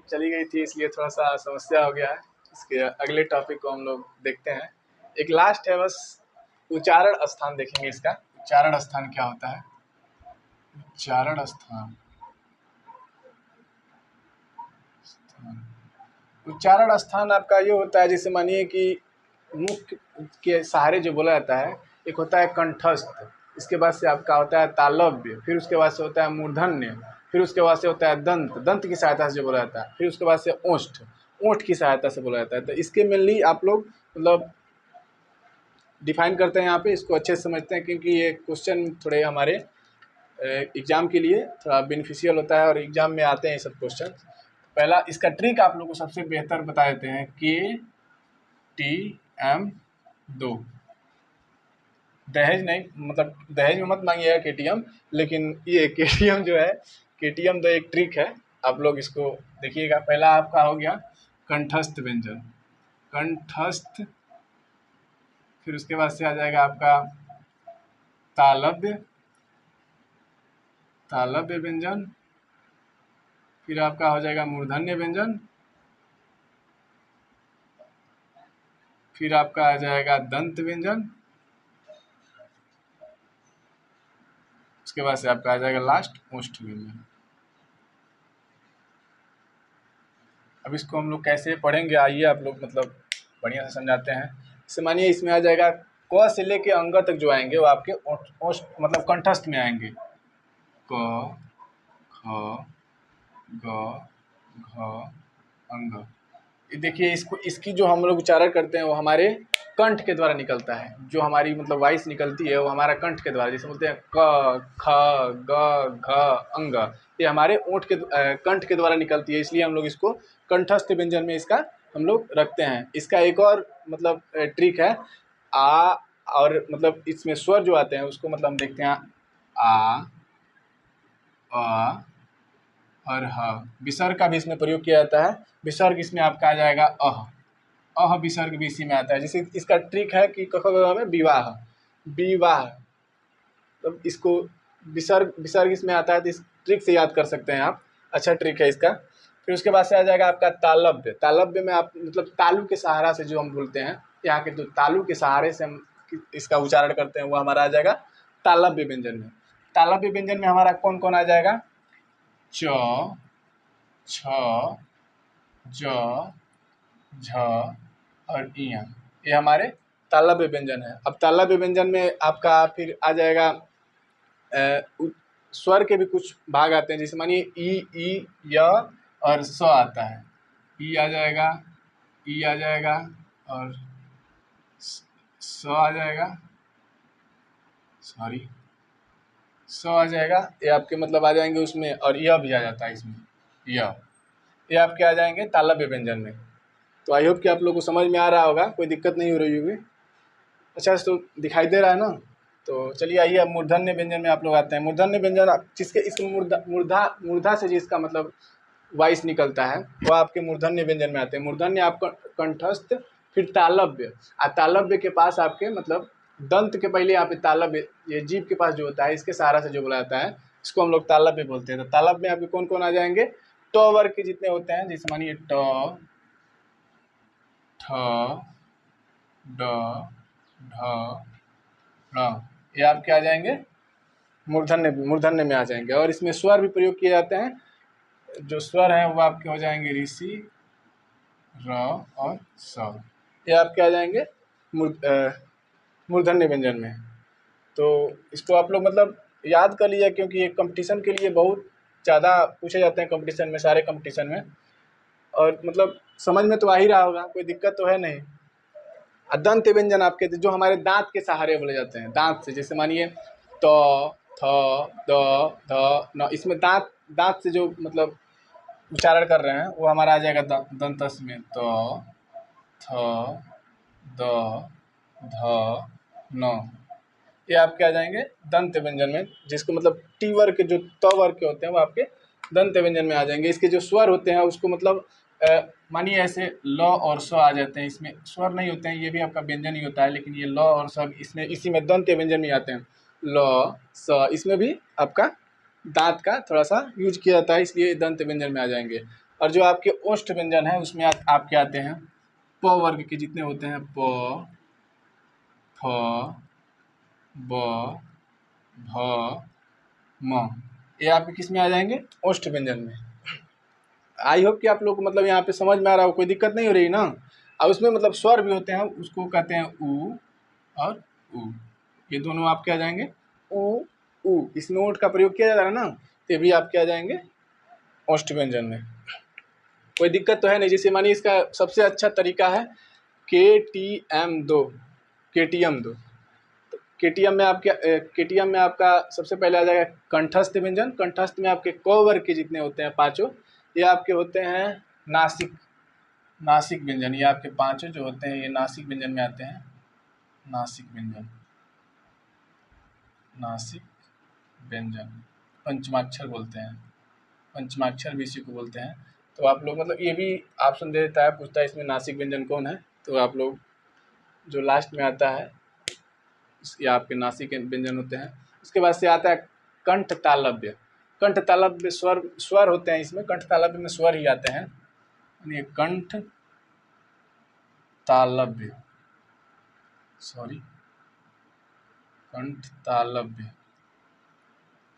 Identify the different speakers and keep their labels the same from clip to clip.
Speaker 1: चली गई थी इसलिए थोड़ा सा समस्या हो गया है। इसके अगले टॉपिक को हम लोग देखते हैं। एक लास्ट है बस, उच्चारण स्थान देखेंगे इसका। उच्चारण स्थान क्या होता है? उच्चारण स्थान, उच्चारण स्थान आपका ये होता है, जैसे मानिए कि मुख के सहारे जो बोला जाता है, एक होता है कंठस्थ, इसके बाद से आपका होता है तालव्य, फिर उसके बाद से होता है मूर्धन्य, फिर उसके बाद से होता है दंत, दंत की सहायता से जो बोला जाता है, फिर उसके बाद से ओष्ठ, ओष्ठ की सहायता से बोला जाता है। तो इसके मेनली आप लोग मतलब डिफाइन करते हैं यहाँ पे, इसको अच्छे से समझते हैं, क्योंकि ये क्वेश्चन थोड़े हमारे एग्जाम के लिए थोड़ा बेनिफिशियल होता है और एग्जाम में आते हैं ये सब क्वेश्चन। पहला इसका ट्रिक आप लोग को सबसे बेहतर बता देते हैं, KTM 2। दहेज नहीं, मतलब दहेज में मत मांगिएगा KTM, लेकिन ये KTM जो है, KTM 2 एक ट्रिक है, आप लोग इसको देखिएगा। पहला आपका हो गया कंठस्थ व्यंजन, कंठस्थ, फिर उसके बाद से आ जाएगा आपका तालव्य, तालव्य व्यंजन, फिर आपका हो जाएगा मूर्धन्य व्यंजन, फिर आपका आ जाएगा दंत व्यंजन, उसके बाद से आपका आ जाएगा लास्ट ओष्ठ व्यंजन। अब इसको हम लोग कैसे पढ़ेंगे, आइए आप लोग मतलब बढ़िया से समझाते हैं। जैसे मानिए इसमें आ जाएगा क से लेके अंग तक जो आएंगे वो आपके ओष्ठ मतलब कंठस्थ में आएंगे। क, ख, ग, घ, अंग। देखिए इसको, इसकी जो हम लोग उच्चारण करते हैं वो हमारे कंठ के द्वारा निकलता है। जो हमारी मतलब वॉइस निकलती है वो हमारा कंठ के द्वारा, जैसे बोलते हैं क, ख, ग, घ, अंग, ये हमारे ओंठ के कंठ के द्वारा निकलती है, इसलिए हम लोग इसको कंठस्थ व्यंजन में इसका हम लोग रखते हैं। इसका एक और मतलब ट्रिक है, आ, और मतलब इसमें स्वर जो आते हैं उसको मतलब हम देखते हैं आ, और ह। विसर्ग का भी इसमें प्रयोग किया जाता है। विसर्ग इसमें आपका आ जाएगा अह विसर्ग भी इसी में आता है। जैसे इसका ट्रिक है कि क ख ग घ में विवाह, विवाह, तो इसको विसर्ग, विसर्ग इसमें आता है, तो इस ट्रिक से याद कर सकते हैं आप, अच्छा ट्रिक है इसका। फिर उसके बाद से आ जाएगा आपका तालव्य। तालव्य में आप मतलब तालु के सहारा से जो हम बोलते हैं, यहाँ के जो तालु के सहारे से हम इसका उच्चारण करते हैं वो हमारा आ जाएगा तालव्य व्यंजन में। तालव्य व्यंजन में हमारा कौन कौन आ जाएगा? च, छ, ज, झ और इया, ये हमारे तालव्य व्यंजन है। अब तालव्य व्यंजन में आपका फिर आ जाएगा स्वर के भी कुछ भाग आते हैं, जैसे मानिए ई, य और स आता है। ई आ जाएगा, ई आ जाएगा और स आ जाएगा, सॉरी स आ जाएगा, ये आपके मतलब आ जाएंगे उसमें, और यह भी आ जाता है इसमें, ये आपके आ जाएंगे तालव्य व्यंजन में। तो आई होप कि आप लोग को समझ में आ रहा होगा, कोई दिक्कत नहीं हो रही होगी। अच्छा तो दिखाई दे रहा है ना? तो चलिए आइए अब मूर्धन्य व्यंजन में आप लोग आते हैं। मूर्धन्य व्यंजन जिसके इस मूर्धा से जिसका मतलब वॉइस निकलता है वो आपके मूर्धन्य व्यंजन में आते हैं। मूर्धन्य आपका कंठस्थ, फिर तालव्य, और तालव्य के पास आपके मतलब दंत के पहले यहाँ पे तालव्य, ये जीभ के पास जो होता है इसके सहारा से जो बोला जाता है इसको हम लोग तालव्य बोलते हैं। तो तालव्य में आपके कौन कौन आ जाएंगे? ट वर्ग के जितने होते हैं, जैसे मानिए ट, ठ, ड, ढ, ण, ये आपके आ जाएंगे मूर्धन्य, मूर्धन्य में आ जाएंगे। और इसमें स्वर भी प्रयोग किए जाते हैं, जो स्वर हैं वो आपके हो जाएंगे ऋषि, र और स, ये आपके आ जाएंगे मूर्धन्य व्यंजन में। तो इसको आप लोग मतलब याद कर लीजिए, क्योंकि ये कंपटीशन के लिए बहुत ज़्यादा पूछे जाते हैं कंपटीशन में, सारे कंपटीशन में, और मतलब समझ में तो आ ही रहा होगा, कोई दिक्कत तो है नहीं। दंत व्यंजन आपके जो हमारे दांत के सहारे बोले जाते हैं, दांत से, जैसे मानिए त, थ, द, ध, न, इसमें दांत, दांत से जो मतलब उच्चारण कर रहे हैं वो हमारा आ जाएगा दंतस में त, थ, द, ध, न, ये आपके आ जाएंगे दंत व्यंजन में, जिसको मतलब टी वर्ग के जो त वर्ग के होते हैं वो आपके दंत व्यंजन में आ जाएंगे। इसके जो स्वर होते हैं उसको मतलब मानिए ऐसे ल और स आ जाते हैं, इसमें स्वर नहीं होते हैं, ये भी आपका व्यंजन ही होता है, लेकिन ये ल और स इसमें इसी में दंत व्यंजन में आते हैं। ल, स, इसमें भी आपका दांत का थोड़ा सा यूज किया जाता है, इसलिए दंत व्यंजन में आ जाएंगे। और जो आपके ओष्ठ व्यंजन है उसमें आपके आते हैं प वर्ग के जितने होते हैं प, फ, ब, भ, म, ये आपके किस में आ जाएंगे? ओष्ठ व्यंजन में। आई होप कि आप लोग को मतलब यहाँ पे समझ में आ रहा हो, कोई दिक्कत नहीं हो रही ना। और उसमें मतलब स्वर भी होते हैं, उसको कहते हैं उ और उ, ये दोनों आपके आ जाएंगे उ उ। इसमें ओठ का प्रयोग किया जा रहा है ना, तो ये भी आपके आ जाएंगे ओष्ठ व्यंजन में। कोई दिक्कत तो है नहीं। जैसे मानिए इसका सबसे अच्छा तरीका है KTM2, KTM2। KTM में आपका सबसे पहले आ जाएगा कंठस्थ व्यंजन। कंठस्थ में आपके क वर्ग के जितने होते हैं पांचों, ये आपके होते हैं नासिक, नासिक व्यंजन। ये आपके पांचों जो होते हैं ये नासिक व्यंजन में आते हैं। नासिक व्यंजन, नासिक व्यंजन पंचमाक्षर बोलते हैं, पंचमाक्षर भी इसी को बोलते हैं। तो आप लोग मतलब ये भी ऑप्शन दे देता है, पूछता है इसमें नासिक व्यंजन कौन है, तो आप लोग जो लास्ट में आता है ये आपके नासिक व्यंजन होते हैं। उसके बाद से आता है कंठ तालव्य। कंठ तालव्य स्वर होते हैं इसमें, कंठ तालव्य में स्वर ही आते हैं। यानी कंठ तालव्य, सॉरी कंठ तालव्य।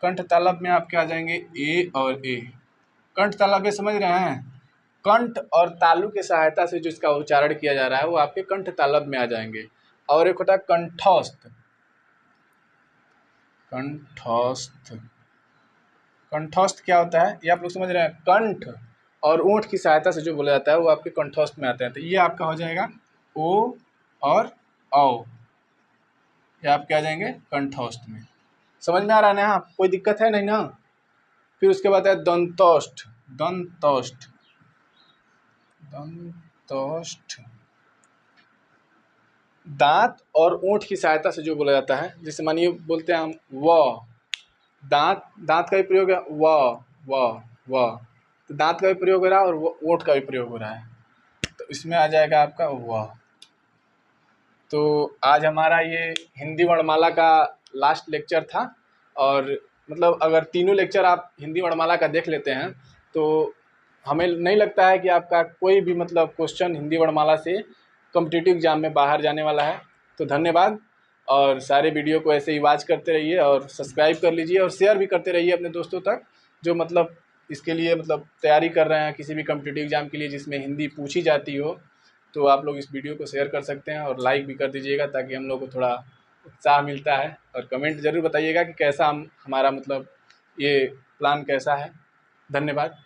Speaker 1: कंठ तालव्य में आपके आ जाएंगे ए और ए। कंठ तालव्य समझ रहे हैं? कंठ और तालु की सहायता से जो इसका उच्चारण किया जा रहा है वो आपके कंठ तालव्य में आ जाएंगे। और एक होता है कंठस्थ। कंठस्थ, कंठस्थ क्या होता है ये आप लोग समझ रहे हैं? कंठ और ओंठ की सहायता से जो बोला जाता है वो आपके कंठस्थ में आते हैं। तो ये आपका हो जाएगा ओ और औ, ये आपके आ जाएंगे कंठस्थ में। समझ में आ रहा है ना? कोई दिक्कत है नहीं ना? फिर उसके बाद है दंतोष्ठ। दंतोष्ठ, दंतोष्ठ दांत और ओंठ की सहायता से जो बोला जाता है। जैसे मानिए बोलते हैं हम व, दांत, दांत का भी प्रयोग है व, तो दांत का भी प्रयोग हो रहा है और ओंठ का भी प्रयोग हो रहा है, तो इसमें आ जाएगा आपका व। तो आज हमारा ये हिंदी वर्णमाला का लास्ट लेक्चर था। और मतलब अगर तीनों लेक्चर आप हिंदी वर्णमाला का देख लेते हैं तो हमें नहीं लगता है कि आपका कोई भी मतलब क्वेश्चन हिंदी वर्णमाला से कॉम्पिटिटिव एग्जाम में बाहर जाने वाला है। तो धन्यवाद, और सारे वीडियो को ऐसे ही वॉच करते रहिए और सब्सक्राइब कर लीजिए और शेयर भी करते रहिए अपने दोस्तों तक जो मतलब इसके लिए मतलब तैयारी कर रहे हैं किसी भी कॉम्पिटिटिव एग्जाम के लिए जिसमें हिंदी पूछी जाती हो। तो आप लोग इस वीडियो को शेयर कर सकते हैं और लाइक भी कर दीजिएगा ताकि हम लोग को थोड़ा उत्साह मिलता है। और कमेंट ज़रूर बताइएगा कि कैसा हमारा मतलब ये प्लान कैसा है। धन्यवाद।